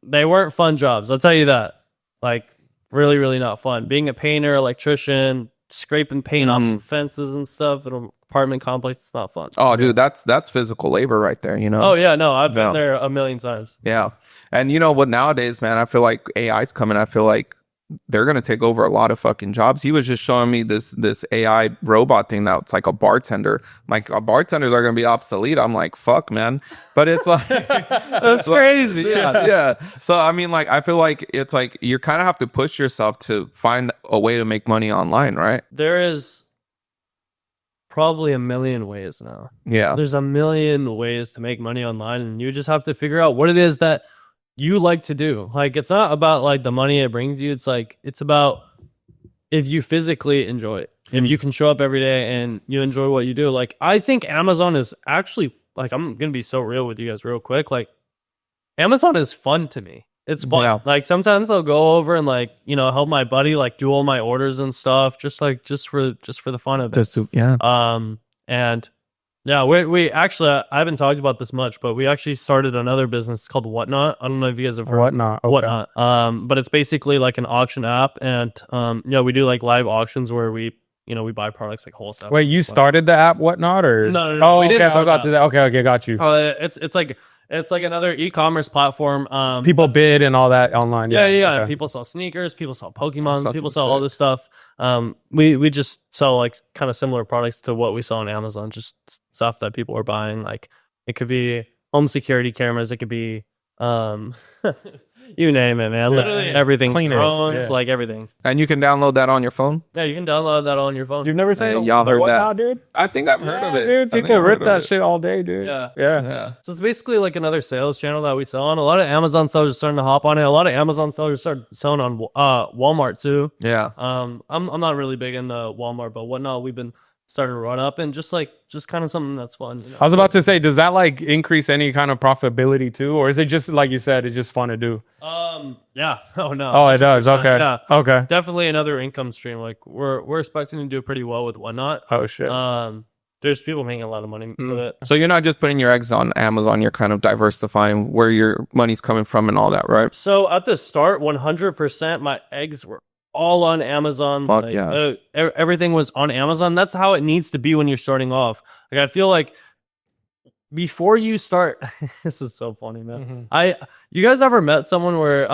they weren't fun jobs. I'll tell you that. Like really, really not fun. Being a painter, electrician, scraping paint off of fences and stuff. apartment complex. It's not fun. Oh, dude, that's physical labor right there, you know? Oh yeah, no, I've Yeah. been there a million times. Yeah. And you know what, nowadays, man, I feel like AI's coming. I feel like they're gonna take over a lot of fucking jobs. He was just showing me this AI robot thing that's like a bartender. Like, bartenders are gonna be obsolete. I'm like, fuck, man. But it's like That's crazy. yeah. So I mean, like, I feel like it's like you kind of have to push yourself to find a way to make money online, right? There is probably a million ways now. Yeah. There's a million ways to make money online, and you just have to figure out what it is that you like to do. Like, it's not about like the money it brings you. It's like, it's about if you physically enjoy it. If you can show up every day and you enjoy what you do. Like, I think Amazon is actually, like, I'm going to be so real with you guys real quick. Like, Amazon is fun to me. It's fun. Yeah. Like, sometimes I'll go over and like, you know, help my buddy like do all my orders and stuff, just for the fun of it. Yeah. And yeah, we actually, I haven't talked about this much, but we actually started another business called Whatnot. I don't know if you guys have heard Whatnot. Okay. Whatnot. But it's basically like an auction app, and yeah, we do like live auctions where we buy products like wholesale. Wait, you started the app Whatnot or No, Oh, we okay. didn't I start got to that. that. Okay, got you. It's like another e-commerce platform. People bid and all that online. Yeah. Okay. People sell sneakers, people sell Pokemon, Fucking people sell all this stuff. We just sell like kind of similar products to what we sell on Amazon, just stuff that people are buying. Like, it could be home security cameras, it could be you name it, man. Literally everything. Cleaners, Drones, yeah. like everything. And you can download that on your phone. Yeah, you can download that on your phone. You've never seen Y'all heard Whatnot, that. dude? I think I've heard of it. Dude, I think people I've rip heard of that it. shit all day, dude. Yeah. Yeah. So it's basically like another sales channel that we sell on. A lot of Amazon sellers are starting to hop on it. A lot of Amazon sellers start selling on Walmart too. Yeah. I'm not really big into Walmart, but Whatnot we've been starting to run up, and just kind of something that's fun. You know? I was about to say, does that like increase any kind of profitability too, or is it just like you said, it's just fun to do? Yeah. Oh no. Oh, it does. 100%. Okay. Yeah. Okay. Definitely another income stream. Like, we're expecting to do pretty well with Whatnot. Oh shit. There's people making a lot of money with it. So you're not just putting your eggs on Amazon, you're kind of diversifying where your money's coming from and all that, right? So at the start, 100%, my eggs were all on Amazon. Fuck like, yeah. Everything was on Amazon. That's how it needs to be when you're starting off. Like, I feel like before you start, this is so funny, man. You guys ever met someone where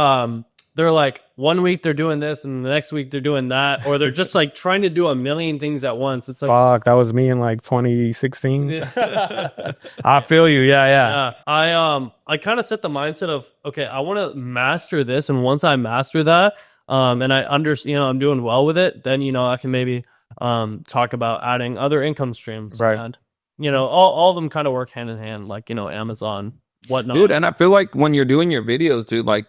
they're like, 1 week they're doing this and the next week they're doing that, or they're just like trying to do a million things at once? It's like, Fuck, that was me in like 2016. I feel you. Yeah. I kind of set the mindset of, okay, I want to master this, and once I master that, and I understand, I'm doing well with it, then I can maybe talk about adding other income streams. Right. And all of them kind of work hand in hand, like Amazon, Whatnot. Dude, and I feel like when you're doing your videos, dude, like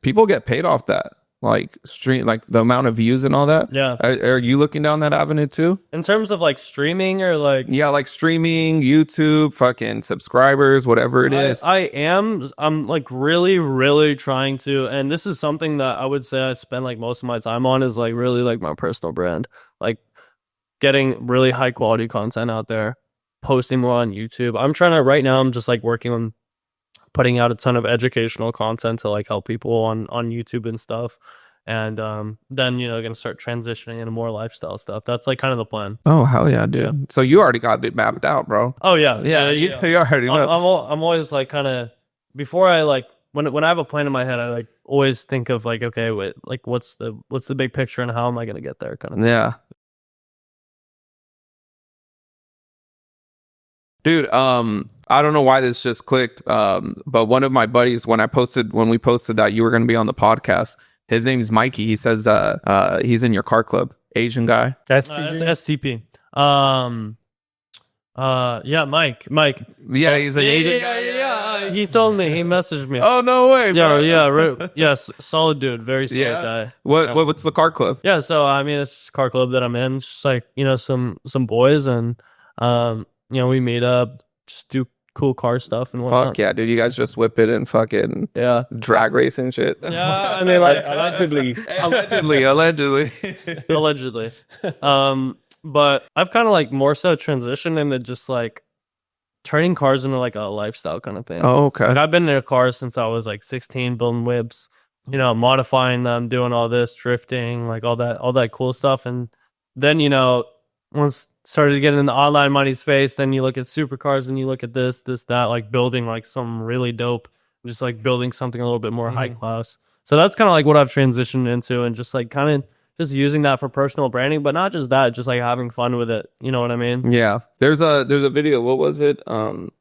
people get paid off that. Like the amount of views and all that. Yeah. Are you looking down that avenue too? In terms of like streaming or like, Yeah, like streaming, YouTube, fucking subscribers, whatever it is. I'm like really, really trying to, and this is something that I would say I spend like most of my time on, is like really like my personal brand, like getting really high quality content out there, posting more on YouTube. Right now I'm just like working on putting out a ton of educational content to like help people on YouTube and stuff. And then gonna start transitioning into more lifestyle stuff. That's like kind of the plan. Oh, hell yeah, dude. Yeah. So you already got it mapped out, bro. Oh yeah. You already know. I'm always like kind of, before I like, when I have a plan in my head, I like always think of like, okay, wait, like what's the big picture and how am I gonna get there, kind of thing. Yeah. Dude, I don't know why this just clicked, but one of my buddies, when we posted that you were going to be on the podcast, his name's Mikey. He says he's in your car club. Asian guy. STP. Yeah, Mike. Yeah, he's an Asian guy. Yeah. He told me. He messaged me. Oh, no way, bro. Yes, solid dude. Very solid guy. What's the car club? Yeah, so I mean, it's just a car club that I'm in. It's just like, some boys, and we meet up, just do cool car stuff and whatnot. Fuck yeah, dude. You guys just whip it and fucking drag race and shit. Yeah, I mean, like, Allegedly. But I've kind of like more so transitioned into just like turning cars into like a lifestyle kind of thing. Oh, okay. Like, I've been in a car since I was like 16, building whips, modifying them, doing all this drifting, like all that cool stuff. And then, once started getting in the online money space. Then you look at supercars and you look at this, that, like building like some really dope, just like building something a little bit more high class. So that's kind of like what I've transitioned into, and just like kind of just using that for personal branding, but not just that, just like having fun with it. You know what I mean? Yeah. There's a video. What was it?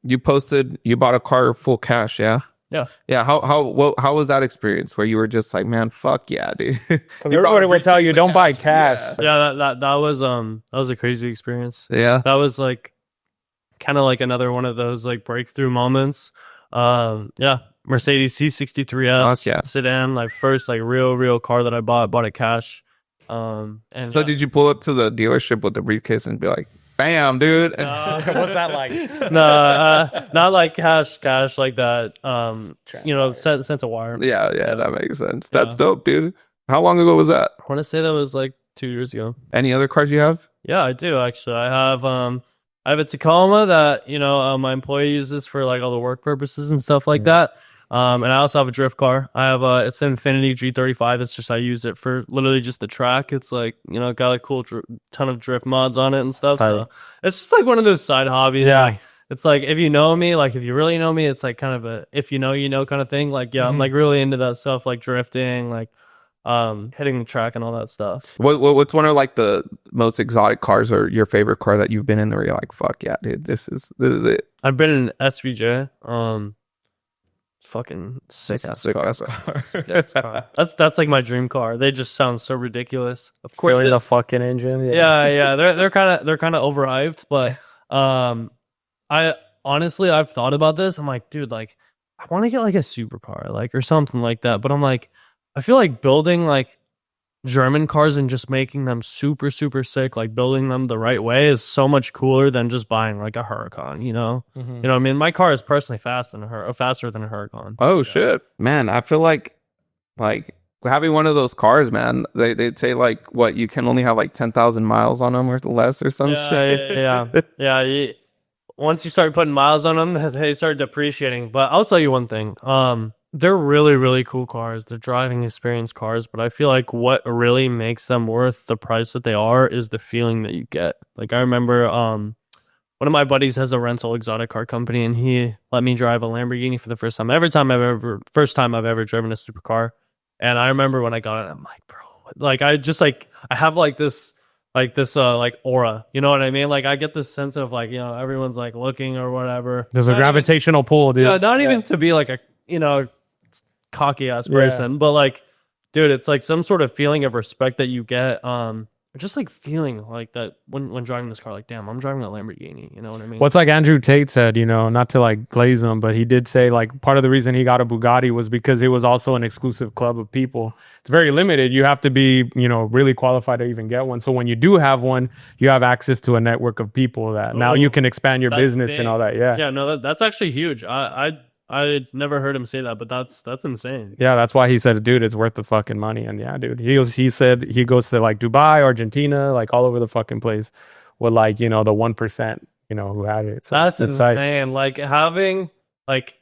You posted you bought a car full cash. Yeah. Yeah. Yeah. How was that experience where you were just like, man, fuck yeah, dude? Everybody would tell you don't buy cash. Yeah. That was a crazy experience. Yeah. That was like kind of like another one of those like breakthrough moments. Yeah. Mercedes C63S yeah. sedan, like first like real car that I bought it cash. And so did you pull up to the dealership with the briefcase and be like, bam, dude? What's that like? No, not like cash like that. Sent a wire. Yeah, that makes sense. That's dope, dude. How long ago was that? I want to say that was like 2 years ago. Any other cars you have? Yeah, I do actually. I have a Tacoma that my employee uses for like all the work purposes and stuff like that. And I also have a drift car. I have it's an Infinity G35. It's just I use it for literally just the track. It's like got a cool ton of drift mods on it and stuff. So it's just like one of those side hobbies. Yeah. Like, it's like if you know me, like if you really know me, it's like kind of a if you know kind of thing. Like I'm like really into that stuff, like drifting, like hitting the track and all that stuff. What's one of like the most exotic cars or your favorite car that you've been in where you're like, fuck yeah, dude, this is it? I've been in SVJ. Fucking sick ass car. That's like my dream car. They just sound so ridiculous. Of course, the fucking engine. Yeah. They're kind of overhyped, but I've thought about this. I'm like, dude, like I want to get like a supercar, like or something like that. But I'm like, I feel like building like German cars and just making them super sick, like building them the right way is so much cooler than just buying like a Huracan, you know what I mean? My car is personally faster than a Huracan. Oh shit, man. I feel like having one of those cars, man, they'd say like what, you can only have like 10,000 miles on them or less or some shit. Yeah. Once you start putting miles on them, they start depreciating. But I'll tell you one thing, they're really cool cars. They're driving experience cars, but I feel like what really makes them worth the price that they are is the feeling that you get. Like I remember one of my buddies has a rental exotic car company, and he let me drive a Lamborghini for the first time. First time I've ever driven a supercar. And I remember when I got it, I'm like, bro, like I have like this aura, you know what I mean? Like I get this sense of like, everyone's like looking or whatever. There's a gravitational pull, dude. Yeah, not even to be like a, cocky ass person, but like, dude, it's like some sort of feeling of respect that you get. Just like feeling like that when driving this car, like, damn, I'm driving a Lamborghini. You know what I mean? What's like Andrew Tate said, not to like glaze him, but he did say like part of the reason he got a Bugatti was because it was also an exclusive club of people. It's very limited. You have to be, really qualified to even get one. So when you do have one, you have access to a network of people that now you can expand your business and all that. Yeah. Yeah, no, that's actually huge. I never heard him say that, but that's insane. Yeah, that's why he said, dude, it's worth the fucking money. And yeah, dude, he said he goes to like Dubai, Argentina, like all over the fucking place with like, the 1%, who had it. So that's insane. Like having like,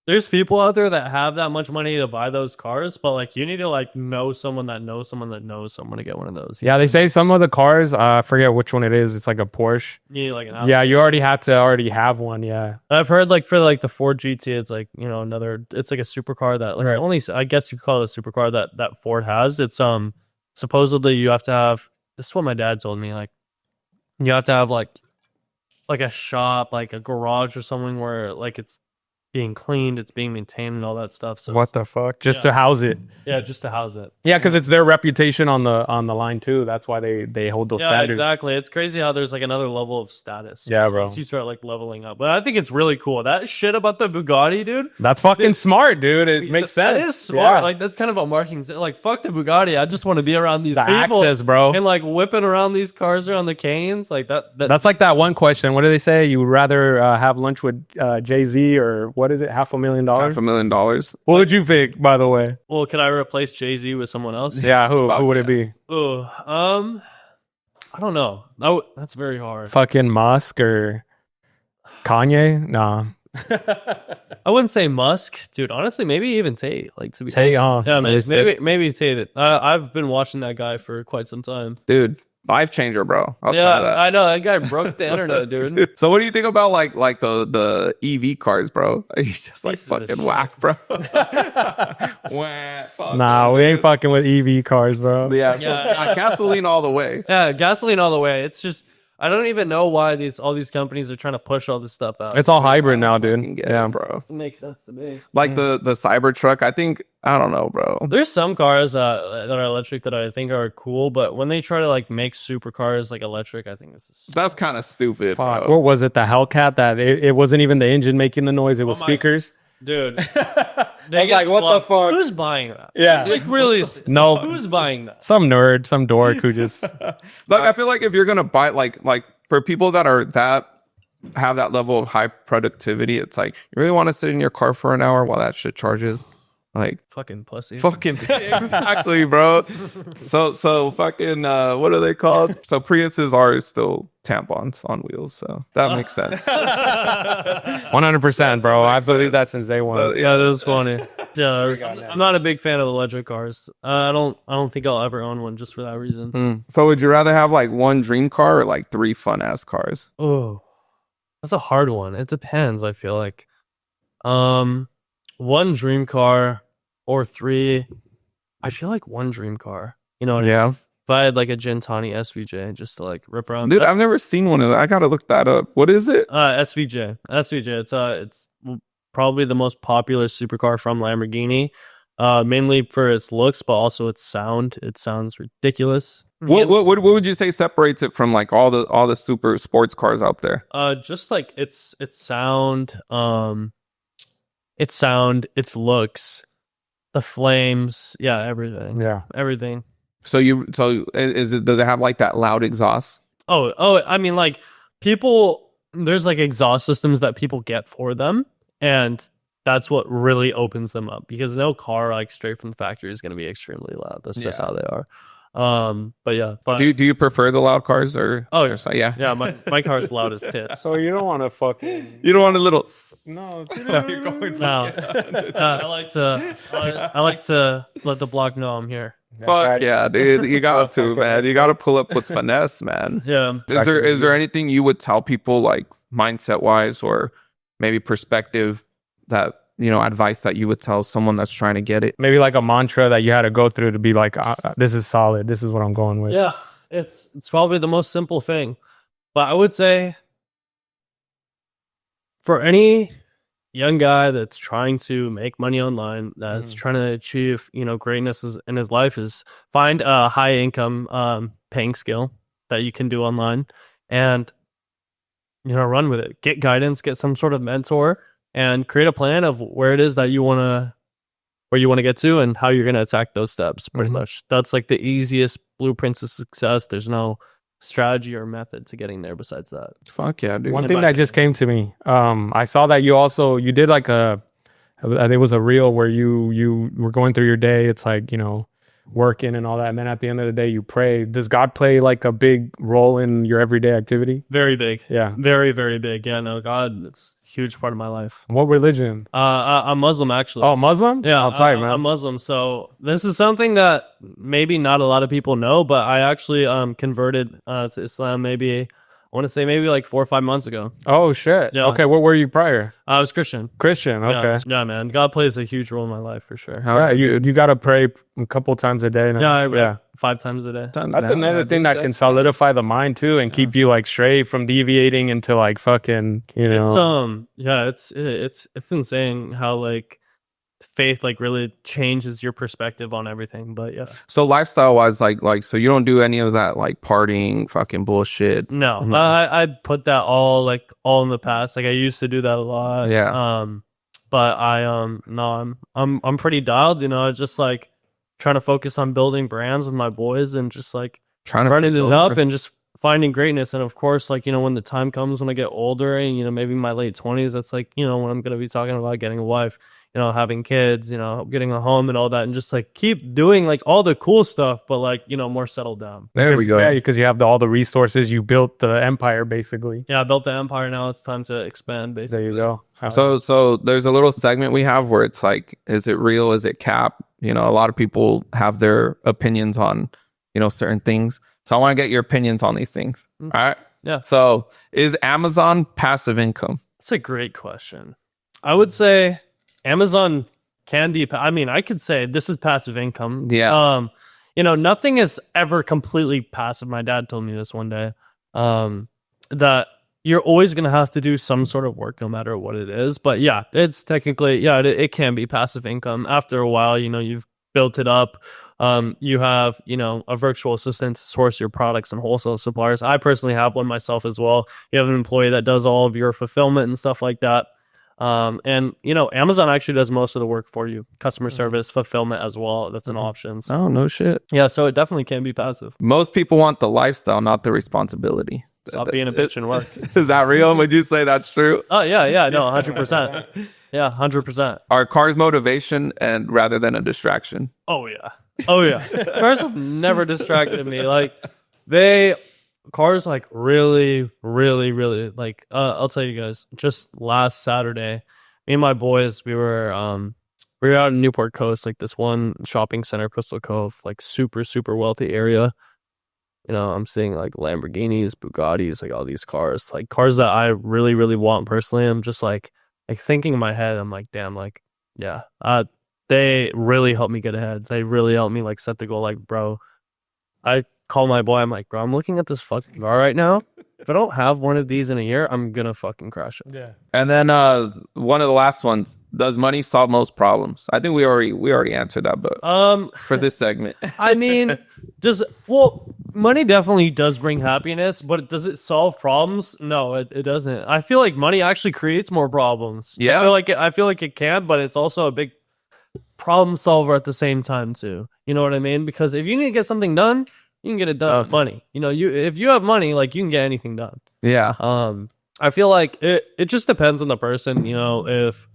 there's people out there that have that much money to buy those cars, but like you need to like know someone that knows someone that knows someone to get one of those. Yeah, they say some of the cars, I forget which one it is. It's like a Porsche. You need like an yeah, you already have to have one. Yeah, I've heard like for like the Ford GT, it's like it's like a supercar that like only I guess you could call it a supercar that Ford has. It's supposedly you have to have. This is what my dad told me. Like you have to have like a shop, like a garage or something where like it's being cleaned, it's being maintained and all that stuff. So what the fuck? Just to house it. Yeah, just to house it. Yeah, because it's their reputation on the line too. That's why they hold those standards. Exactly. It's crazy how there's like another level of status. Yeah, bro. Once you start like leveling up. But I think it's really cool. That shit about the Bugatti, dude. That's fucking smart, dude. It makes sense. That is smart. Yeah. Like that's kind of a marketing. Like fuck the Bugatti. I just want to be around these people. Access, bro. And like whipping around these cars around the Canes. Like that's like that one question. What do they say? You would rather have lunch with Jay-Z or what is it? $500,000? $500,000. What would you pick, by the way? Well, could I replace Jay-Z with someone else? Yeah, who would it be? Oh, I don't know. That's very hard. Fucking Musk or Kanye? Nah. I wouldn't say Musk, dude. Honestly, maybe even Tate. Like to be Tate, yeah, maybe Tate. I've been watching that guy for quite some time, dude. life changer, bro. I'll tell you that. I know that guy broke the internet, dude. So what do you think about like the EV cars, bro? He's just like Pieces of fucking shit. whack, bro. Fuck Nah, them, we ain't dude. fucking with EV cars, bro. Yeah, so, Yeah. gasoline all the way. Yeah, gasoline all the way. It's just I don't even know why all these companies are trying to push all this stuff out. It's all hybrid now, Fucking dude. get it, Yeah, bro. It makes sense to me. Like the Cybertruck, I think I don't know, bro. There's some cars that are electric that I think are cool, but when they try to like make supercars like electric, I think this is That's kind of stupid, Fuck. bro. What was it? The Hellcat that it wasn't even the engine making the noise. It was my- speakers. dude. I was like, what the fuck? Who's buying that? Yeah. Like really? No. Who's buying that? Some nerd, some dork who just Like I feel like if you're gonna buy like for people that have that level of high productivity, it's like you really want to sit in your car for an hour while that shit charges. Like Fucking pussy. fucking exactly, bro. So fucking what are they called? So Priuses are still tampons on wheels, so that makes sense. 100%, bro. I believe that since day one. Yeah, that was funny. Yeah, I'm not a big fan of electric cars. I don't think I'll ever own one just for that reason. So would you rather have like one dream car or like 3 fun ass cars? Oh, that's a hard one. It depends. I feel like, one dream car or 3. I feel like one dream car. You know what I mean? Yeah. If I had like a Gentani SVJ just to like rip around. Dude, I've never seen one of that. I gotta look that up. What is it? SVJ. It's probably the most popular supercar from Lamborghini. Mainly for its looks, but also its sound. It sounds ridiculous. What would you say separates it from like all the super sports cars out there? Just like its sound, its looks, the flames, yeah, everything. Yeah. Everything. So does it have like that loud exhaust? Oh, I mean, like there's like exhaust systems that people get for them, and that's what really opens them up because no car like straight from the factory is going to be extremely loud. That's just Yeah. how they are. But yeah, but Do you prefer the loud cars or? Oh, or yeah. yeah, my car's loud as tits. So you don't want to fucking You don't want a little. no. You're going No, I like to let the block know I'm here. Fuck yeah, dude! You got to, man. You got to pull up with finesse, man. Yeah. Is there anything you would tell people like mindset wise or maybe perspective that advice that you would tell someone that's trying to get it? Maybe like a mantra that you had to go through to be like, this is solid. This is what I'm going with. Yeah, it's probably the most simple thing, but I would say for any young guy that's trying to make money online, that's trying to achieve greatness in his life, is find a high income paying skill that you can do online and run with it. Get guidance, get some sort of mentor, and create a plan of where it is that you want to get to and how you're going to attack those steps. Pretty much. That's like the easiest blueprint to success. There's no strategy or method to getting there besides that. Fuck yeah, dude. One thing that just came to me, I saw that you did like I think it was a reel where you were going through your day. It's like, working and all that. And then at the end of the day, you pray. Does God play like a big role in your everyday activity? Very big. Yeah. Very, very big. Yeah, no, God, it's a huge part of my life. What religion? I'm Muslim, actually. Oh, Muslim? Yeah, I'll tell you, man. I'm Muslim. So this is something that maybe not a lot of people know, but I actually converted to Islam maybe like 4 or 5 months ago. Oh, shit. Yeah. Okay, what were you prior? I was Christian. Christian, okay. Yeah, man. God plays a huge role in my life for sure. Yeah, you got to pray a couple times a day. Now. Yeah, 5 times a day. That's another thing that can solidify the mind too and keep you like straight from deviating into like fucking, It's insane how like faith like really changes your perspective on everything. But yeah. So lifestyle wise, like so you don't do any of that like partying, fucking bullshit. No, I put that all in the past. Like I used to do that a lot. Yeah. But I'm pretty dialed. Just like trying to focus on building brands with my boys and just like Trying to running take it over. up and just finding greatness. And of course, like when the time comes when I get older and maybe my late 20s, that's like when I'm gonna be talking about getting a wife, having kids, getting a home and all that, and just like keep doing like all the cool stuff, but like more settled down. There we go. Yeah, because you have all the resources. You built the empire basically. Yeah, I built the empire. Now it's time to expand. Basically, There you go. So there's a little segment we have where it's like, is it real? Is it cap? A lot of people have their opinions on, certain things. So I want to get your opinions on these things. All right. Yeah. So is Amazon passive income? That's a great question. I would say Amazon can be. I mean, I could say this is passive income. Yeah. You know, nothing is ever completely passive. My dad told me this one day. That you're always going to have to do some sort of work no matter what it is. But yeah, it's technically, yeah, it can be passive income. After a while, you know, you've built it up. You have, you know, a virtual assistant to source your products and wholesale suppliers. I personally have one myself as well. You have an employee that does all of your fulfillment and stuff like that. And you know, Amazon actually does most of the work for you. Customer service, fulfillment as well. That's an option. So, Oh, no shit. yeah, so it definitely can be passive. Most people want the lifestyle, not the responsibility. Stop being a bitch and work. Is that real? Would you say that's true? Oh yeah, no, 100%. Yeah, 100%. Are cars motivation and rather than a distraction? Oh yeah. Cars have never distracted me. Like cars like really like I'll tell you guys, just last Saturday, me and my boys, we were out in Newport Coast, like this one shopping center, Crystal Cove, like super wealthy area. You know, I'm seeing like Lamborghinis, Bugattis, like all these cars, like cars that I really want personally. I'm just like thinking in my head, I'm like, damn, like, yeah, they really helped me get ahead. They really helped me like set the goal. Like, bro, I call my boy, I'm like, bro, I'm looking at this fucking car right now. If I don't have one of these in a year, I'm gonna fucking crash it. Yeah. And then one of the last ones, does money solve most problems? I think we already answered that, but for this segment. I mean, money definitely does bring happiness, but does it solve problems? No, it doesn't. I feel like money actually creates more problems. Yeah. I feel like it can, but it's also a big problem solver at the same time too. You know what I mean? Because if you need to get something done, you can get it done with money. You know, if you have money, like you can get anything done. Yeah. I feel like it just depends on the person. You know, if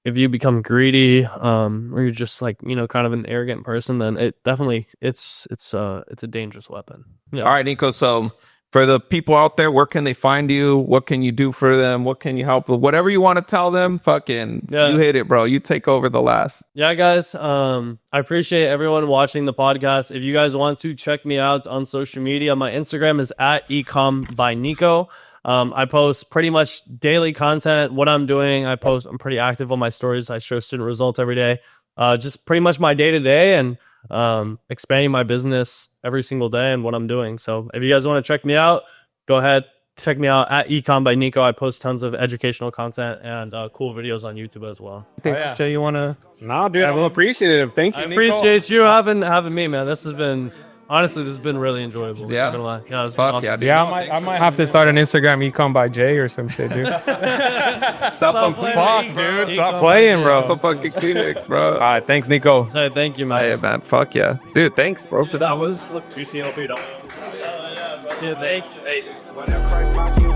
you become greedy, or you're just like, you know, kind of an arrogant person, then it definitely it's a dangerous weapon. Yeah. All right, Nico. So for the people out there, where can they find you? What can you do for them? What can you help with? Whatever you want to tell them, fucking, you hit it, bro. You take over the last. Yeah, guys. I appreciate everyone watching the podcast. If you guys want to check me out on social media, my Instagram is @ecom by Nico. I post pretty much daily content, what I'm doing. I'm pretty active on my stories. I show student results every day. Just pretty much my day to day and expanding my business every single day and what I'm doing. So if you guys want to check me out, go ahead, check me out @ecom by Nico. I post tons of educational content and cool videos on YouTube as well. Jay, you want to? No, dude, I'm appreciative. Thank you, I Nico. appreciate you having me, man. This has been really enjoyable. Yeah. Not gonna lie. Yeah, it's Fuck awesome. yeah, dude. Yeah, I might have to start an Instagram ecom by Jay or some shit, dude. Stop playing, dude. bro. Stop playing, bro. Stop fucking Kleenex, bro. All right, thanks, Nico. Hey, thank you, man. Hey, man. Fuck yeah. Dude, thanks, bro. That was juicy. Yeah, thanks. Hey. When I fight my